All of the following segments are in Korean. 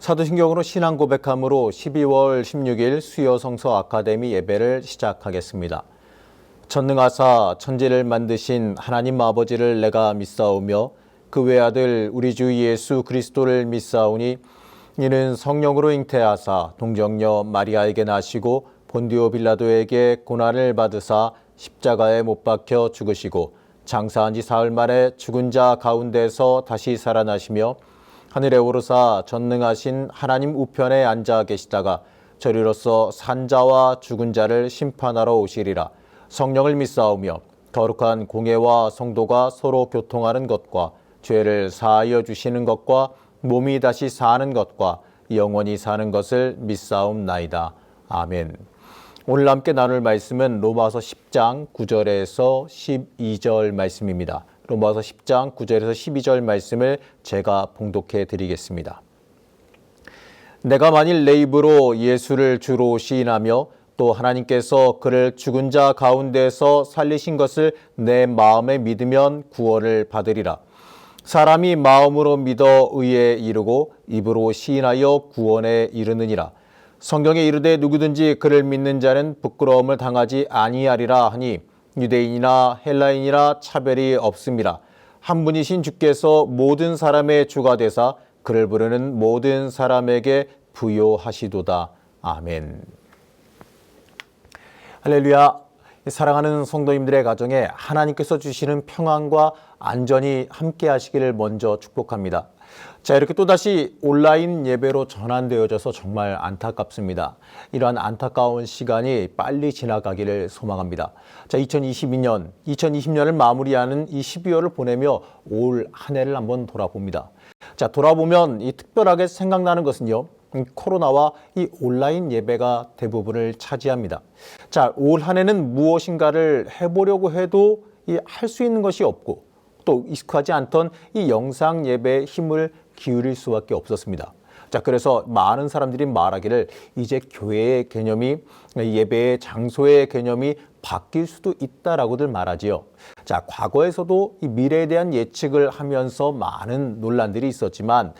사도신경으로 신앙 고백함으로 12월 16일 수요 성서 아카데미 예배를 시작하겠습니다. 전능하사 천지를 만드신 하나님 아버지를 내가 믿사오며 그 외아들 우리 주 예수 그리스도를 믿사오니 이는 성령으로 잉태하사 동정녀 마리아에게 나시고 본디오 빌라도에게 고난을 받으사 십자가에 못 박혀 죽으시고 장사한 지 사흘 만에 죽은 자 가운데서 다시 살아나시며 하늘에 오르사 전능하신 하나님 우편에 앉아 계시다가 저리로서 산자와 죽은 자를 심판하러 오시리라. 성령을 믿사오며 거룩한 공예와 성도가 서로 교통하는 것과 죄를 사하여 주시는 것과 몸이 다시 사는 것과 영원히 사는 것을 믿사옵나이다. 아멘. 오늘 함께 나눌 말씀은 로마서 10장 9절에서 12절 말씀입니다. 로마서 10장 9절에서 12절 말씀을 제가 봉독해 드리겠습니다. 내가 만일 내 입으로 예수를 주로 시인하며 또 하나님께서 그를 죽은 자 가운데서 살리신 것을 내 마음에 믿으면 구원을 받으리라. 사람이 마음으로 믿어 의에 이르고 입으로 시인하여 구원에 이르느니라. 성경에 이르되 누구든지 그를 믿는 자는 부끄러움을 당하지 아니하리라 하니 유대인이나 헬라인이라 차별이 없음이라. 한 분이신 주께서 모든 사람의 주가 되사 그를 부르는 모든 사람에게 부요하시도다. 아멘. 할렐루야. 사랑하는 성도님들의 가정에 하나님께서 주시는 평안과 안전이 함께 하시기를 먼저 축복합니다. 자, 이렇게 또다시 온라인 예배로 전환되어져서 정말 안타깝습니다. 이러한 안타까운 시간이 빨리 지나가기를 소망합니다. 자, 2020년을 마무리하는 이 12월을 보내며 올 한 해를 한번 돌아봅니다. 자, 돌아보면 이 특별하게 생각나는 것은요, 코로나와 이 온라인 예배가 대부분을 차지합니다. 자, 올 한 해는 무엇인가를 해보려고 해도 할 수 있는 것이 없고 또 익숙하지 않던 이 영상 예배에 힘을 기울일 수밖에 없었습니다. 자, 그래서 많은 사람들이 말하기를 이제 교회의 개념이 예배의 장소의 개념이 바뀔 수도 있다라고들 말하지요. 자, 과거에서도 이 미래에 대한 예측을 하면서 많은 논란들이 있었지만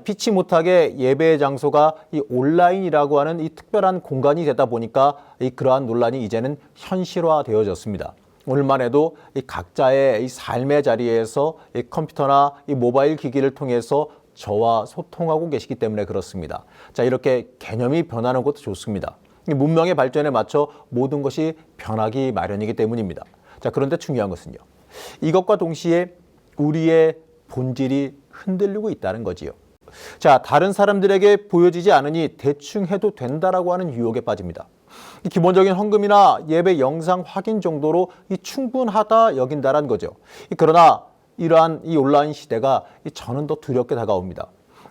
피치 못하게 예배의 장소가 이 온라인이라고 하는 이 특별한 공간이 되다 보니까 그러한 논란이 이제는 현실화되어졌습니다. 오늘만 해도 이 각자의 이 삶의 자리에서 이 컴퓨터나 이 모바일 기기를 통해서 저와 소통하고 계시기 때문에 그렇습니다. 자, 이렇게 개념이 변하는 것도 좋습니다. 문명의 발전에 맞춰 모든 것이 변하기 마련이기 때문입니다. 자, 그런데 중요한 것은요, 이것과 동시에 우리의 본질이 흔들리고 있다는 거지요. 자, 다른 사람들에게 보여지지 않으니 대충 해도 된다라고 하는 유혹에 빠집니다. 기본적인 헌금이나 예배 영상 확인 정도로 충분하다 여긴다는 거죠. 그러나 이러한 이 온라인 시대가 저는 더 두렵게 다가옵니다.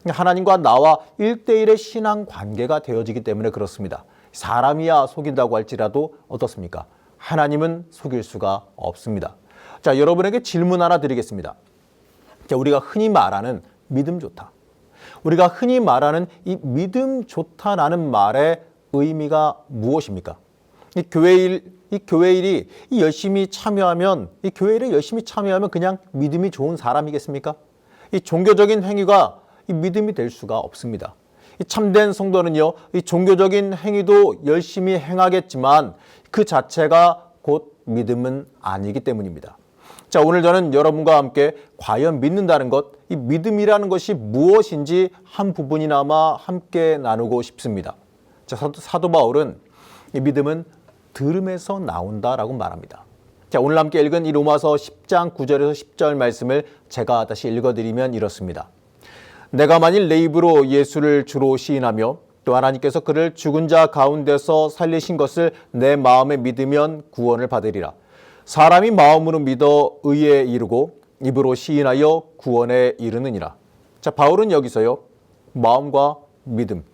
하나님과 나와 1대1의 신앙 관계가 되어지기 때문에 그렇습니다. 사람이야 속인다고 할지라도 어떻습니까? 하나님은 속일 수가 없습니다. 자, 여러분에게 질문 하나 드리겠습니다. 자, 우리가 흔히 말하는 믿음 좋다. 우리가 흔히 말하는 이 믿음 좋다라는 말의 의미가 무엇입니까? 이 교회 일이 열심히 참여하면, 이 교회 일에 열심히 참여하면 그냥 믿음이 좋은 사람이겠습니까? 이 종교적인 행위가 이 믿음이 될 수가 없습니다. 이 참된 성도는요, 이 종교적인 행위도 열심히 행하겠지만 그 자체가 곧 믿음은 아니기 때문입니다. 자, 오늘 저는 여러분과 함께 과연 믿는다는 것, 이 믿음이라는 것이 무엇인지 한 부분이나마 함께 나누고 싶습니다. 자, 사도 바울은 이 믿음은 들음에서 나온다라고 말합니다. 자, 오늘 함께 읽은 이 로마서 10장 9절에서 10절 말씀을 제가 다시 읽어드리면 이렇습니다. 내가 만일 내 입으로 예수를 주로 시인하며 또 하나님께서 그를 죽은 자 가운데서 살리신 것을 내 마음에 믿으면 구원을 받으리라. 사람이 마음으로 믿어 의에 이르고 입으로 시인하여 구원에 이르느니라. 자, 바울은 여기서요, 마음과 믿음,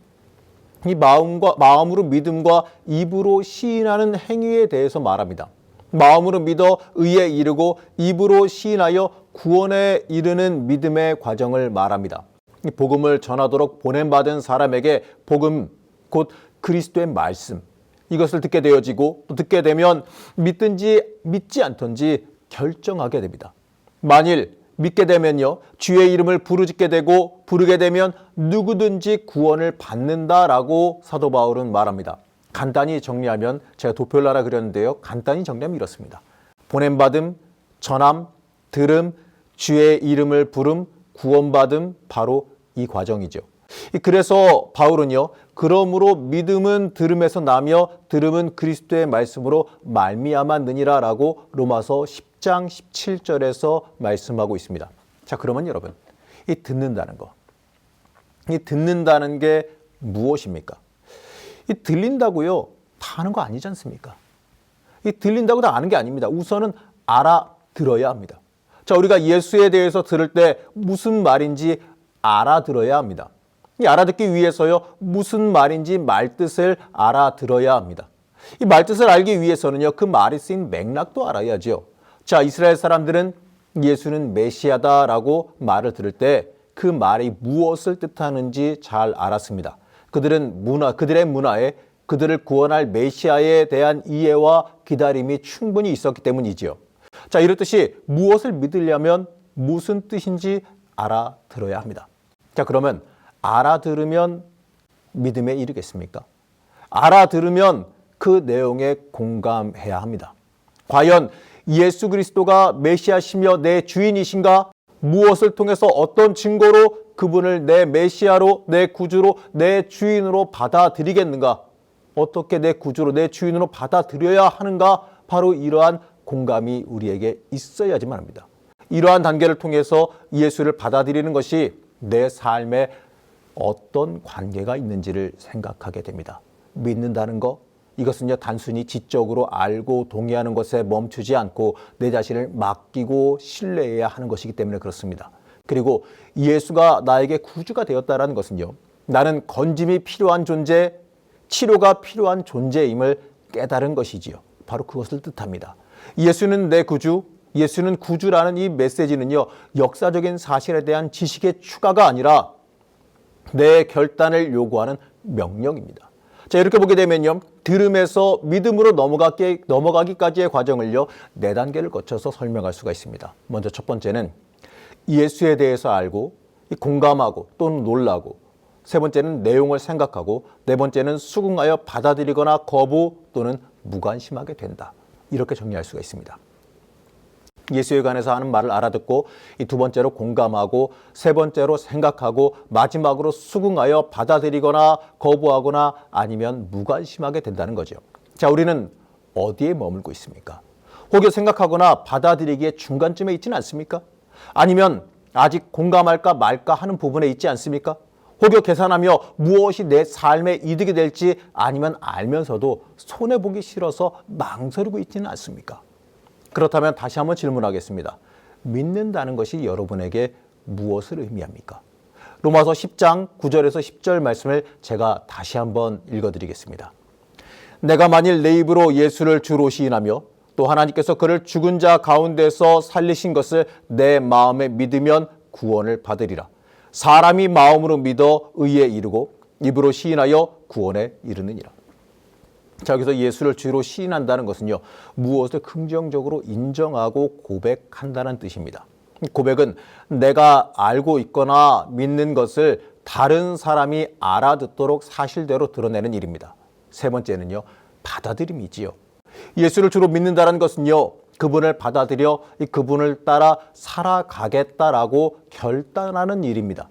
이 마음으로 믿음과 입으로 시인하는 행위에 대해서 말합니다. 마음으로 믿어 의에 이르고 입으로 시인하여 구원에 이르는 믿음의 과정을 말합니다. 이 복음을 전하도록 보냄받은 사람에게 복음, 곧 그리스도의 말씀, 이것을 듣게 되어지고 또 듣게 되면 믿든지 믿지 않든지 결정하게 됩니다. 만일 믿게 되면요, 주의 이름을 부르짖게 되고 부르게 되면 누구든지 구원을 받는다라고 사도 바울은 말합니다. 간단히 정리하면, 제가 도표를 하나 그렸는데요, 간단히 정리하면 이렇습니다. 보냄받음, 전함, 들음, 주의 이름을 부름, 구원받음, 바로 이 과정이죠. 그래서 바울은요, 그러므로 믿음은 들음에서 나며 들음은 그리스도의 말씀으로 말미암았느니라 라고 로마서 10장 17절에서 말씀하고 있습니다. 자, 그러면 여러분, 이 듣는다는 거, 이 듣는다는 게 무엇입니까? 이 들린다고요, 다 아는 거 아니지 않습니까? 이 들린다고 다 아는 게 아닙니다. 우선은 알아들어야 합니다. 자, 우리가 예수에 대해서 들을 때 무슨 말인지 알아들어야 합니다. 이 알아듣기 위해서요, 무슨 말인지 말뜻을 알아들어야 합니다. 이 말뜻을 알기 위해서는요, 그 말이 쓰인 맥락도 알아야죠. 자, 이스라엘 사람들은 예수는 메시아다라고 말을 들을 때 그 말이 무엇을 뜻하는지 잘 알았습니다. 그들의 문화에 그들을 구원할 메시아에 대한 이해와 기다림이 충분히 있었기 때문이지요. 자, 이렇듯이 무엇을 믿으려면 무슨 뜻인지 알아들어야 합니다. 자, 그러면 알아들으면 믿음에 이르겠습니까? 알아들으면 그 내용에 공감해야 합니다. 과연 예수 그리스도가 메시아시며 내 주인이신가? 무엇을 통해서 어떤 증거로 그분을 내 메시아로, 내 구주로, 내 주인으로 받아들이겠는가? 어떻게 내 구주로, 내 주인으로 받아들여야 하는가? 바로 이러한 공감이 우리에게 있어야지만 합니다. 이러한 단계를 통해서 예수를 받아들이는 것이 내 삶에 어떤 관계가 있는지를 생각하게 됩니다. 믿는다는 것, 이것은요, 단순히 지적으로 알고 동의하는 것에 멈추지 않고 내 자신을 맡기고 신뢰해야 하는 것이기 때문에 그렇습니다. 그리고 예수가 나에게 구주가 되었다는 것은요, 나는 건짐이 필요한 존재, 치료가 필요한 존재임을 깨달은 것이지요. 바로 그것을 뜻합니다. 예수는 내 구주, 예수는 구주라는 이 메시지는요, 역사적인 사실에 대한 지식의 추가가 아니라 내 결단을 요구하는 명령입니다. 자, 이렇게 보게 되면요, 들음에서 믿음으로 넘어가기까지의 과정을요, 4단계를 거쳐서 설명할 수가 있습니다. 먼저 첫 번째는 예수에 대해서 알고 공감하고 또는 놀라고, 세 번째는 내용을 생각하고, 네 번째는 수긍하여 받아들이거나 거부 또는 무관심하게 된다. 이렇게 정리할 수가 있습니다. 예수에 관해서 하는 말을 알아듣고, 이 두 번째로 공감하고, 세 번째로 생각하고, 마지막으로 수긍하여 받아들이거나 거부하거나 아니면 무관심하게 된다는 거죠. 자, 우리는 어디에 머물고 있습니까? 혹여 생각하거나 받아들이기에 중간쯤에 있지는 않습니까? 아니면 아직 공감할까 말까 하는 부분에 있지 않습니까? 혹여 계산하며 무엇이 내 삶에 이득이 될지 아니면 알면서도 손해보기 싫어서 망설이고 있지는 않습니까? 그렇다면 다시 한번 질문하겠습니다. 믿는다는 것이 여러분에게 무엇을 의미합니까? 로마서 10장 9절에서 10절 말씀을 제가 다시 한번 읽어드리겠습니다. 내가 만일 내 입으로 예수를 주로 시인하며 또 하나님께서 그를 죽은 자 가운데서 살리신 것을 내 마음에 믿으면 구원을 받으리라. 사람이 마음으로 믿어 의에 이르고 입으로 시인하여 구원에 이르느니라. 자, 여기서 예수를 주로 시인한다는 것은요, 무엇을 긍정적으로 인정하고 고백한다는 뜻입니다. 고백은 내가 알고 있거나 믿는 것을 다른 사람이 알아듣도록 사실대로 드러내는 일입니다. 세 번째는요, 받아들임이지요. 예수를 주로 믿는다는 것은요, 그분을 받아들여 그분을 따라 살아가겠다라고 결단하는 일입니다.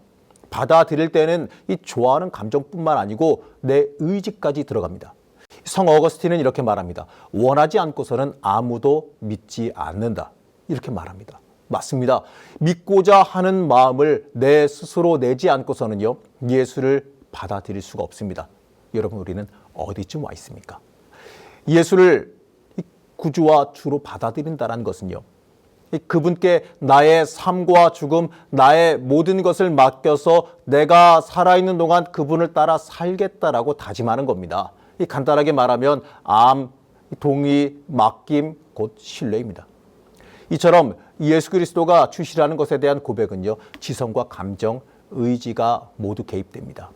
받아들일 때는 이 좋아하는 감정뿐만 아니고 내 의지까지 들어갑니다. 성 어거스틴은 이렇게 말합니다. 원하지 않고서는 아무도 믿지 않는다. 이렇게 말합니다. 맞습니다. 믿고자 하는 마음을 내 스스로 내지 않고서는요, 예수를 받아들일 수가 없습니다. 여러분, 우리는 어디쯤 와 있습니까? 예수를 구주와 주로 받아들인다는 것은요, 그분께 나의 삶과 죽음, 나의 모든 것을 맡겨서 내가 살아있는 동안 그분을 따라 살겠다라고 다짐하는 겁니다. 간단하게 말하면 동의, 맡김, 곧 신뢰입니다. 이처럼 예수 그리스도가 주시라는 것에 대한 고백은요, 지성과 감정, 의지가 모두 개입됩니다.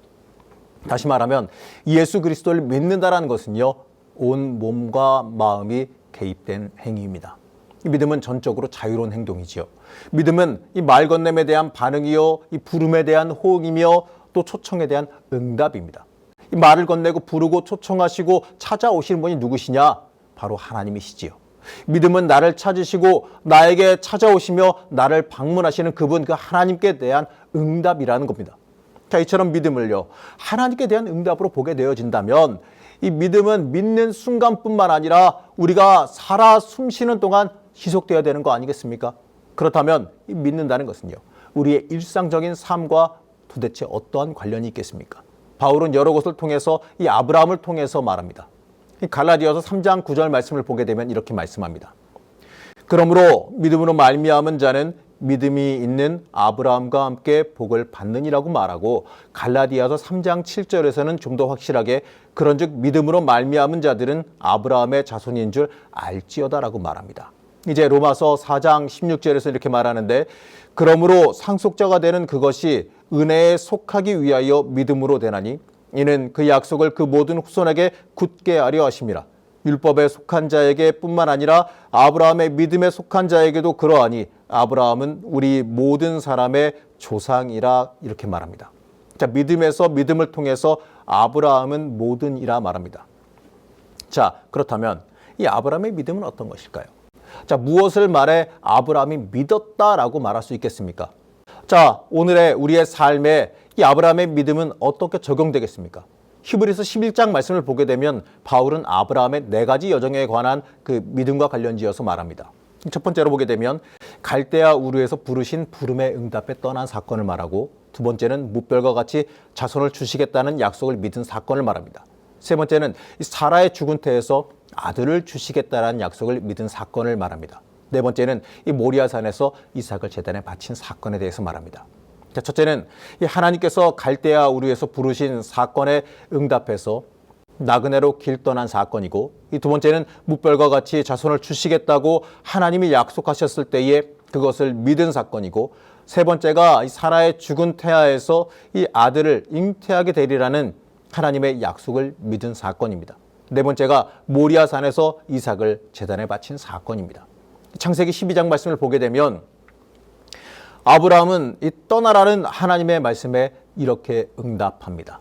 다시 말하면 예수 그리스도를 믿는다는 것은요, 온 몸과 마음이 개입된 행위입니다. 이 믿음은 전적으로 자유로운 행동이지요. 믿음은 이 말 건냄에 대한 반응이요, 이 부름에 대한 호응이며 또 초청에 대한 응답입니다. 이 말을 건네고 부르고 초청하시고 찾아오시는 분이 누구시냐? 바로 하나님이시지요. 믿음은 나를 찾으시고 나에게 찾아오시며 나를 방문하시는 그분, 그 하나님께 대한 응답이라는 겁니다. 자, 이처럼 믿음을요, 하나님께 대한 응답으로 보게 되어진다면 이 믿음은 믿는 순간뿐만 아니라 우리가 살아 숨쉬는 동안 지속되어야 되는 거 아니겠습니까? 그렇다면 이 믿는다는 것은요, 우리의 일상적인 삶과 도대체 어떠한 관련이 있겠습니까? 바울은 여러 곳을 통해서 이 아브라함을 통해서 말합니다. 갈라디아서 3장 9절 말씀을 보게 되면 이렇게 말씀합니다. 그러므로 믿음으로 말미암은 자는 믿음이 있는 아브라함과 함께 복을 받느니라고 말하고, 갈라디아서 3장 7절에서는 좀 더 확실하게 그런즉 믿음으로 말미암은 자들은 아브라함의 자손인 줄 알지어다라고 말합니다. 이제 로마서 4장 16절에서 이렇게 말하는데, 그러므로 상속자가 되는 그것이 은혜에 속하기 위하여 믿음으로 되나니 이는 그 약속을 그 모든 후손에게 굳게 하려 하심이라. 율법에 속한 자에게 뿐만 아니라 아브라함의 믿음에 속한 자에게도 그러하니 아브라함은 우리 모든 사람의 조상이라, 이렇게 말합니다. 자, 믿음에서 믿음을 통해서 아브라함은 모든이라 말합니다. 자, 그렇다면 이 아브라함의 믿음은 어떤 것일까요? 자, 무엇을 말해 아브라함이 믿었다라고 말할 수 있겠습니까? 자, 오늘의 우리의 삶에 이 아브라함의 믿음은 어떻게 적용되겠습니까? 히브리서 11장 말씀을 보게 되면 바울은 아브라함의 4가지 여정에 관한 그 믿음과 관련지어서 말합니다. 첫 번째로 보게 되면 갈대아 우르에서 부르신 부름에 응답해 떠난 사건을 말하고, 두 번째는 무별과 같이 자손을 주시겠다는 약속을 믿은 사건을 말합니다. 세 번째는 사라의 죽은 태에서 아들을 주시겠다는 약속을 믿은 사건을 말합니다. 네 번째는 이 모리아산에서 이삭을 제단에 바친 사건에 대해서 말합니다. 자, 첫째는 이 하나님께서 갈대아 우르에서 부르신 사건에 응답해서 나그네로 길 떠난 사건이고, 이 두 번째는 묵별과 같이 자손을 주시겠다고 하나님이 약속하셨을 때에 그것을 믿은 사건이고, 세 번째가 이 사라의 죽은 태아에서 이 아들을 잉태하게 되리라는 하나님의 약속을 믿은 사건입니다. 네 번째가 모리아산에서 이삭을 제단에 바친 사건입니다. 창세기 12장 말씀을 보게 되면 아브라함은 이 떠나라는 하나님의 말씀에 이렇게 응답합니다.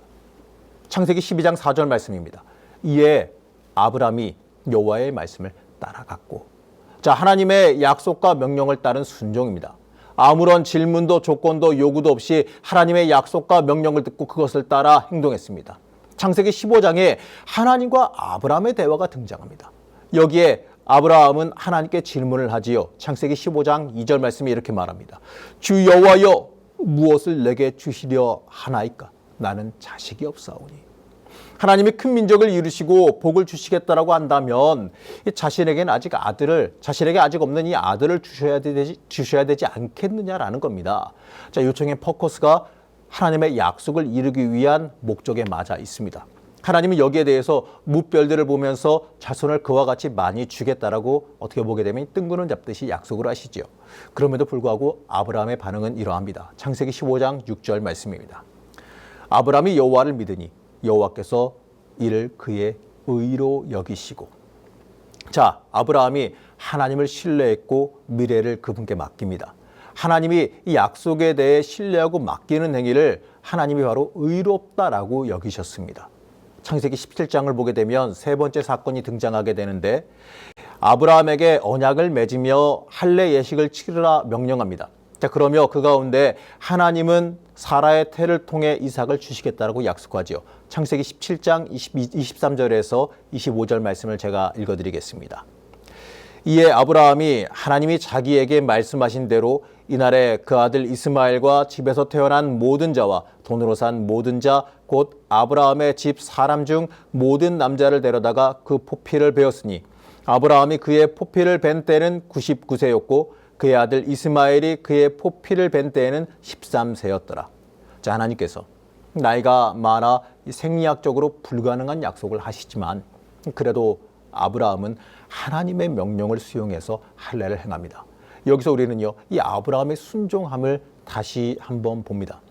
창세기 12장 4절 말씀입니다. 이에 아브라함이 여호와의 말씀을 따라갔고. 자, 하나님의 약속과 명령을 따른 순종입니다. 아무런 질문도 조건도 요구도 없이 하나님의 약속과 명령을 듣고 그것을 따라 행동했습니다. 창세기 15장에 하나님과 아브라함의 대화가 등장합니다. 여기에 아브라함은 하나님께 질문을 하지요. 창세기 15장 2절 말씀이 이렇게 말합니다. 주 여호와여, 무엇을 내게 주시려 하나이까? 나는 자식이 없사오니. 하나님이 큰 민족을 이루시고 복을 주시겠다라고 한다면 자신에게 아직 없는 이 아들을 주셔야 되지 않겠느냐라는 겁니다. 자, 요청의 포커스가 하나님의 약속을 이루기 위한 목적에 맞아 있습니다. 하나님은 여기에 대해서 무별들을 보면서 자손을 그와 같이 많이 주겠다라고 어떻게 보게 되면 뜬구름 잡듯이 약속을 하시지요. 그럼에도 불구하고 아브라함의 반응은 이러합니다. 창세기 15장 6절 말씀입니다. 아브라함이 여호와를 믿으니 여호와께서 이를 그의 의로 여기시고. 자, 아브라함이 하나님을 신뢰했고 미래를 그분께 맡깁니다. 하나님이 이 약속에 대해 신뢰하고 맡기는 행위를 하나님이 바로 의롭다라고 여기셨습니다. 창세기 17장을 보게 되면 세 번째 사건이 등장하게 되는데, 아브라함에게 언약을 맺으며 할례 예식을 치르라 명령합니다. 자, 그러며 그 가운데 하나님은 사라의 태를 통해 이삭을 주시겠다라고 약속하죠. 창세기 17장 23절에서 25절 말씀을 제가 읽어드리겠습니다. 이에 아브라함이 하나님이 자기에게 말씀하신 대로 이날에 그 아들 이스마엘과 집에서 태어난 모든 자와 돈으로 산 모든 자 곧 아브라함의 집 사람 중 모든 남자를 데려다가 그 포피를 베었으니, 아브라함이 그의 포피를 벤 때는 99세였고 그의 아들 이스마엘이 그의 포피를 벤 때에는 13세였더라. 자, 하나님께서 나이가 많아 생리학적으로 불가능한 약속을 하시지만 그래도 아브라함은 하나님의 명령을 수용해서 할례를 행합니다. 여기서 우리는요, 이 아브라함의 순종함을 다시 한번 봅니다.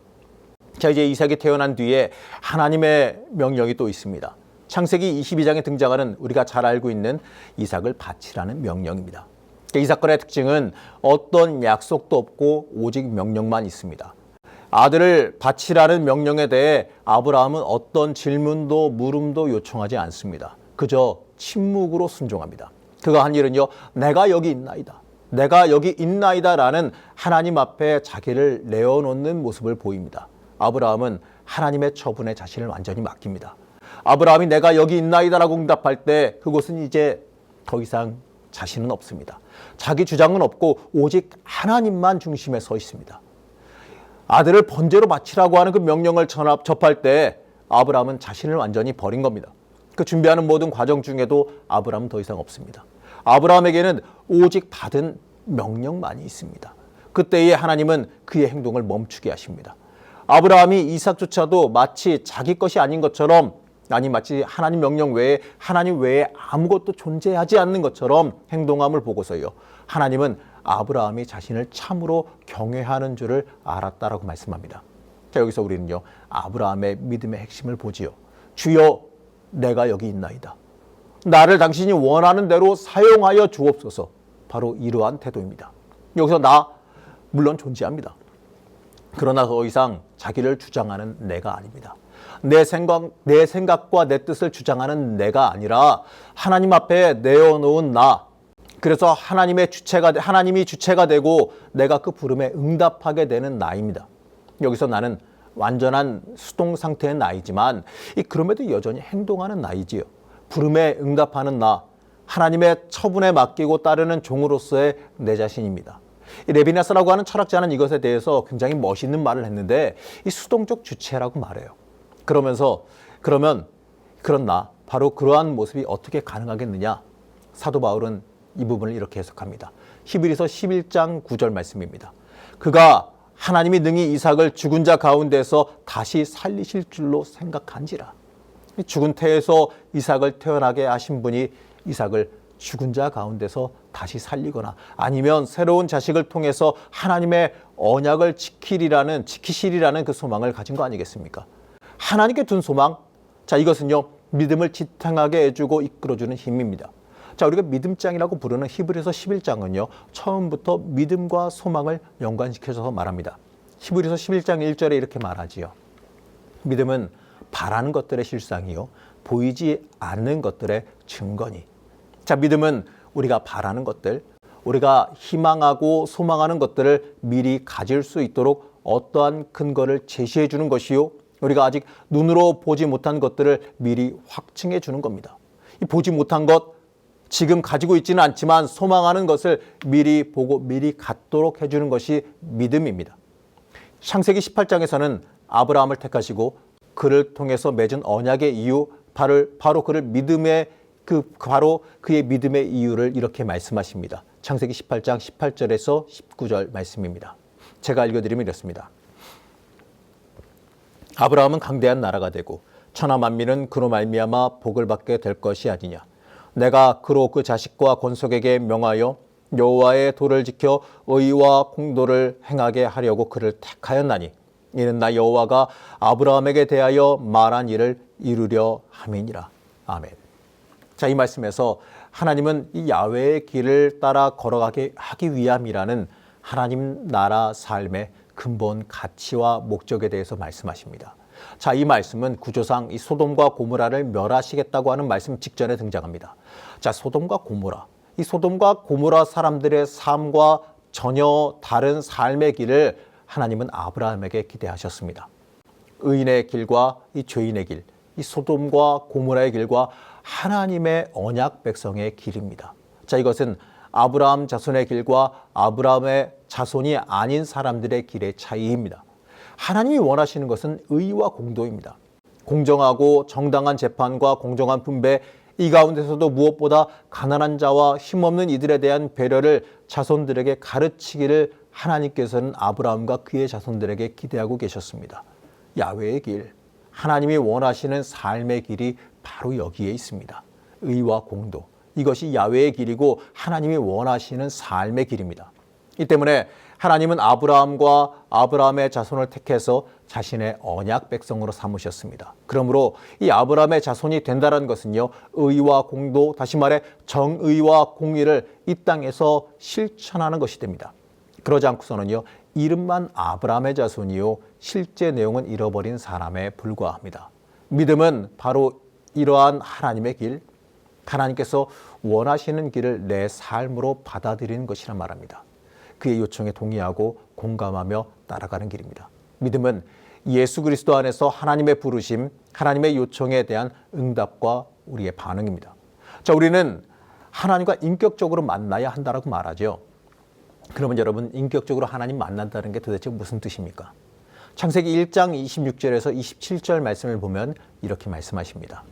자, 이제 이삭이 태어난 뒤에 하나님의 명령이 또 있습니다. 창세기 22장에 등장하는 우리가 잘 알고 있는 이삭을 바치라는 명령입니다. 이 사건의 특징은 어떤 약속도 없고 오직 명령만 있습니다. 아들을 바치라는 명령에 대해 아브라함은 어떤 질문도 물음도 요청하지 않습니다. 그저 침묵으로 순종합니다. 그가 한 일은요, 내가 여기 있나이다. 내가 여기 있나이다라는 하나님 앞에 자기를 내어놓는 모습을 보입니다. 아브라함은 하나님의 처분에 자신을 완전히 맡깁니다. 아브라함이 내가 여기 있나이다라고 응답할 때 그곳은 이제 더 이상 자신은 없습니다. 자기 주장은 없고 오직 하나님만 중심에 서 있습니다. 아들을 번제로 바치라고 하는 그 명령을 접할 때 아브라함은 자신을 완전히 버린 겁니다. 그 준비하는 모든 과정 중에도 아브라함은 더 이상 없습니다. 아브라함에게는 오직 받은 명령만이 있습니다. 그때에 하나님은 그의 행동을 멈추게 하십니다. 아브라함이 이삭조차도 마치 자기 것이 아닌 것처럼, 아니 마치 하나님 명령 외에 하나님 외에 아무것도 존재하지 않는 것처럼 행동함을 보고서요, 하나님은 아브라함이 자신을 참으로 경외하는 줄을 알았다라고 말씀합니다. 자, 여기서 우리는요, 아브라함의 믿음의 핵심을 보지요. 주여, 내가 여기 있나이다. 나를 당신이 원하는 대로 사용하여 주옵소서. 바로 이러한 태도입니다. 여기서 나 물론 존재합니다. 그러나 더 이상 자기를 주장하는 내가 아닙니다. 내 생각과 내 뜻을 주장하는 내가 아니라 하나님 앞에 내어놓은 나. 그래서 하나님이 주체가 되고 내가 그 부름에 응답하게 되는 나입니다. 여기서 나는 완전한 수동 상태의 나이지만 그럼에도 여전히 행동하는 나이지요. 부름에 응답하는 나, 하나님의 처분에 맡기고 따르는 종으로서의 내 자신입니다. 레비나스라고 하는 철학자는 이것에 대해서 굉장히 멋있는 말을 했는데 이 수동적 주체라고 말해요. 그러면 그런 나, 바로 그러한 모습이 어떻게 가능하겠느냐? 사도 바울은 이 부분을 이렇게 해석합니다. 히브리서 11장 9절 말씀입니다. 그가 하나님이 능히 이삭을 죽은 자 가운데서 다시 살리실 줄로 생각한지라. 죽은 태에서 이삭을 태어나게 하신 분이 이삭을 죽은 자 가운데서 다시 살리거나 아니면 새로운 자식을 통해서 하나님의 언약을 지키시리라는 그 소망을 가진 거 아니겠습니까? 하나님께 둔 소망, 자, 이것은요, 믿음을 지탱하게 해주고 이끌어주는 힘입니다. 자, 우리가 믿음장이라고 부르는 히브리서 11장은요, 처음부터 믿음과 소망을 연관시켜서 말합니다. 히브리서 11장 1절에 이렇게 말하지요. 믿음은 바라는 것들의 실상이요, 보이지 않는 것들의 증거니. 자, 믿음은 우리가 바라는 것들, 우리가 희망하고 소망하는 것들을 미리 가질 수 있도록 어떠한 근거를 제시해 주는 것이요, 우리가 아직 눈으로 보지 못한 것들을 미리 확증해 주는 겁니다. 이 보지 못한 것, 지금 가지고 있지는 않지만 소망하는 것을 미리 보고 미리 갖도록 해주는 것이 믿음입니다. 창세기 18장에서는 아브라함을 택하시고 그를 통해서 맺은 언약의 이유, 바로 그를 바로 그의 믿음의 이유를 이렇게 말씀하십니다. 창세기 18장 18절에서 19절 말씀입니다. 제가 읽어드리면 이렇습니다. 아브라함은 강대한 나라가 되고 천하 만민은 그로 말미암아 복을 받게 될 것이 아니냐. 내가 그로 그 자식과 권속에게 명하여 여호와의 도를 지켜 의와 공도를 행하게 하려고 그를 택하였나니 이는 나 여호와가 아브라함에게 대하여 말한 일을 이루려 함이니라. 아멘. 자, 이 말씀에서 하나님은 이 야훼의 길을 따라 걸어가게 하기 위함이라는 하나님 나라 삶의 근본 가치와 목적에 대해서 말씀하십니다. 자, 이 말씀은 구조상 이 소돔과 고모라를 멸하시겠다고 하는 말씀 직전에 등장합니다. 자, 소돔과 고모라. 이 소돔과 고모라 사람들의 삶과 전혀 다른 삶의 길을 하나님은 아브라함에게 기대하셨습니다. 의인의 길과 이 죄인의 길, 이 소돔과 고모라의 길과 하나님의 언약 백성의 길입니다. 자, 이것은 아브라함 자손의 길과 아브라함의 자손이 아닌 사람들의 길의 차이입니다. 하나님이 원하시는 것은 의와 공도입니다. 공정하고 정당한 재판과 공정한 분배, 이 가운데서도 무엇보다 가난한 자와 힘없는 이들에 대한 배려를 자손들에게 가르치기를 하나님께서는 아브라함과 그의 자손들에게 기대하고 계셨습니다. 야훼의 길, 하나님이 원하시는 삶의 길이 바로 여기에 있습니다. 의와 공도, 이것이 야훼의 길이고 하나님이 원하시는 삶의 길입니다. 이 때문에 하나님은 아브라함과 아브라함의 자손을 택해서 자신의 언약 백성으로 삼으셨습니다. 그러므로 이 아브라함의 자손이 된다는 것은요, 의와 공도, 다시 말해 정의와 공의를 이 땅에서 실천하는 것이 됩니다. 그러지 않고서는요, 이름만 아브라함의 자손이요, 실제 내용은 잃어버린 사람에 불과합니다. 믿음은 바로 이러한 하나님의 길, 하나님께서 원하시는 길을 내 삶으로 받아들이는 것이란 말합니다. 그의 요청에 동의하고 공감하며 따라가는 길입니다. 믿음은 예수 그리스도 안에서 하나님의 부르심, 하나님의 요청에 대한 응답과 우리의 반응입니다. 자, 우리는 하나님과 인격적으로 만나야 한다라고 말하죠. 그러면 여러분, 인격적으로 하나님 만난다는 게 도대체 무슨 뜻입니까? 창세기 1장 26절에서 27절 말씀을 보면 이렇게 말씀하십니다.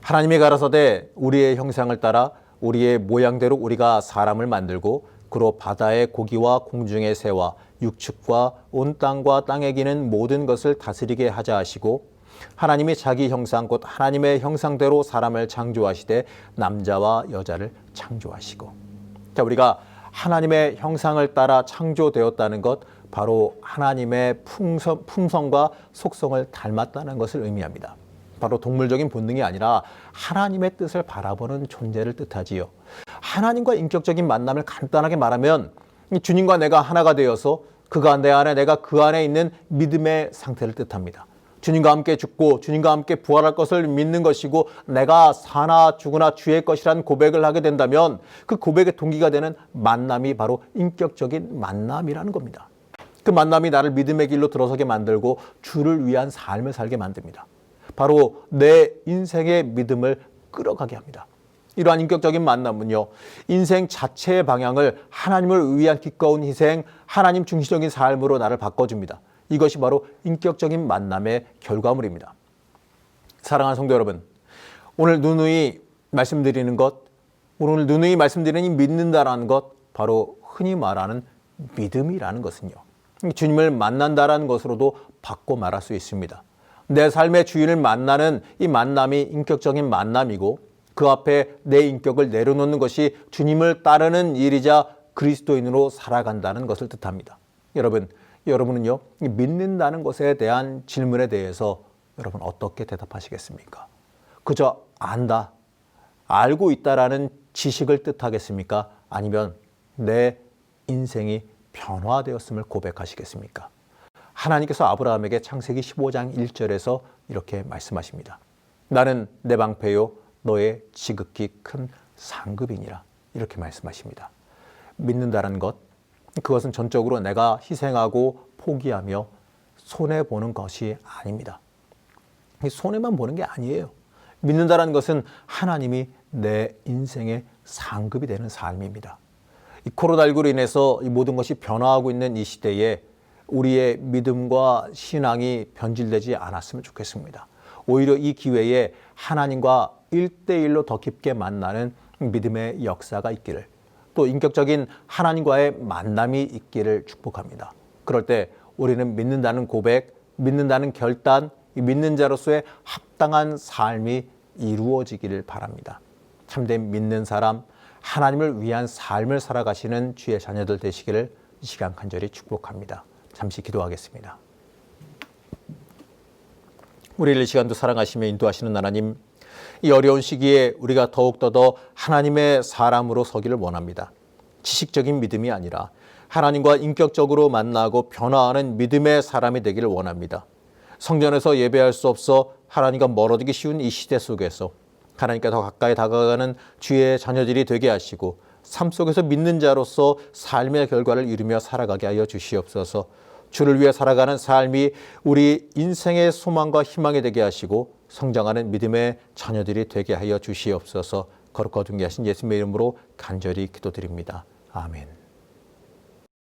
하나님이 가라사대 우리의 형상을 따라 우리의 모양대로 우리가 사람을 만들고 그로 바다의 고기와 공중의 새와 육축과 온 땅과 땅에 기는 모든 것을 다스리게 하자 하시고, 하나님이 자기 형상 곧 하나님의 형상대로 사람을 창조하시되 남자와 여자를 창조하시고. 자, 우리가 하나님의 형상을 따라 창조되었다는 것, 바로 하나님의 품성과 속성을 닮았다는 것을 의미합니다. 바로 동물적인 본능이 아니라 하나님의 뜻을 바라보는 존재를 뜻하지요. 하나님과 인격적인 만남을 간단하게 말하면 주님과 내가 하나가 되어서 그가 내 안에, 내가 그 안에 있는 믿음의 상태를 뜻합니다. 주님과 함께 죽고 주님과 함께 부활할 것을 믿는 것이고, 내가 사나 죽으나 주의 것이라는 고백을 하게 된다면 그 고백의 동기가 되는 만남이 바로 인격적인 만남이라는 겁니다. 그 만남이 나를 믿음의 길로 들어서게 만들고 주를 위한 삶을 살게 만듭니다. 바로 내 인생의 믿음을 끌어가게 합니다. 이러한 인격적인 만남은요, 인생 자체의 방향을 하나님을 위한 기꺼운 희생, 하나님 중심적인 삶으로 나를 바꿔줍니다. 이것이 바로 인격적인 만남의 결과물입니다. 사랑하는 성도 여러분, 오늘 누누이 말씀드리는 것, 오늘 누누이 말씀드리는 이 믿는다라는 것, 바로 흔히 말하는 믿음이라는 것은요, 주님을 만난다라는 것으로도 바꿔 말할 수 있습니다. 내 삶의 주인을 만나는 이 만남이 인격적인 만남이고, 그 앞에 내 인격을 내려놓는 것이 주님을 따르는 일이자 그리스도인으로 살아간다는 것을 뜻합니다. 여러분은요, 믿는다는 것에 대한 질문에 대해서 여러분 어떻게 대답하시겠습니까? 그저 안다, 알고 있다라는 지식을 뜻하겠습니까? 아니면 내 인생이 변화되었음을 고백하시겠습니까? 하나님께서 아브라함에게 창세기 15장 1절에서 이렇게 말씀하십니다. 나는 내 방패요 너의 지극히 큰 상급이니라. 이렇게 말씀하십니다. 믿는다는 것, 그것은 전적으로 내가 희생하고 포기하며 손해보는 것이 아닙니다. 손해만 보는 게 아니에요. 믿는다는 것은 하나님이 내 인생의 상급이 되는 삶입니다. 이 코로나19로 인해서 이 모든 것이 변화하고 있는 이 시대에 우리의 믿음과 신앙이 변질되지 않았으면 좋겠습니다. 오히려 이 기회에 하나님과 1대1로 더 깊게 만나는 믿음의 역사가 있기를, 또 인격적인 하나님과의 만남이 있기를 축복합니다. 그럴 때 우리는 믿는다는 고백, 믿는다는 결단, 믿는 자로서의 합당한 삶이 이루어지기를 바랍니다. 참된 믿는 사람, 하나님을 위한 삶을 살아가시는 주의 자녀들 되시기를 이 시간 간절히 축복합니다. 잠시 기도하겠습니다. 우리를 이 시간도 사랑하시며 인도하시는 하나님, 이 어려운 시기에 우리가 더욱더 하나님의 사람으로 서기를 원합니다. 지식적인 믿음이 아니라 하나님과 인격적으로 만나고 변화하는 믿음의 사람이 되기를 원합니다. 성전에서 예배할 수 없어 하나님과 멀어지기 쉬운 이 시대 속에서 하나님께 더 가까이 다가가는 주의 자녀들이 되게 하시고, 삶 속에서 믿는 자로서 삶의 결과를 이루며 살아가게 하여 주시옵소서. 주를 위해 살아가는 삶이 우리 인생의 소망과 희망이 되게 하시고 성장하는 믿음의 자녀들이 되게 하여 주시옵소서. 거룩하고 존귀하신 예수님의 이름으로 간절히 기도드립니다. 아멘.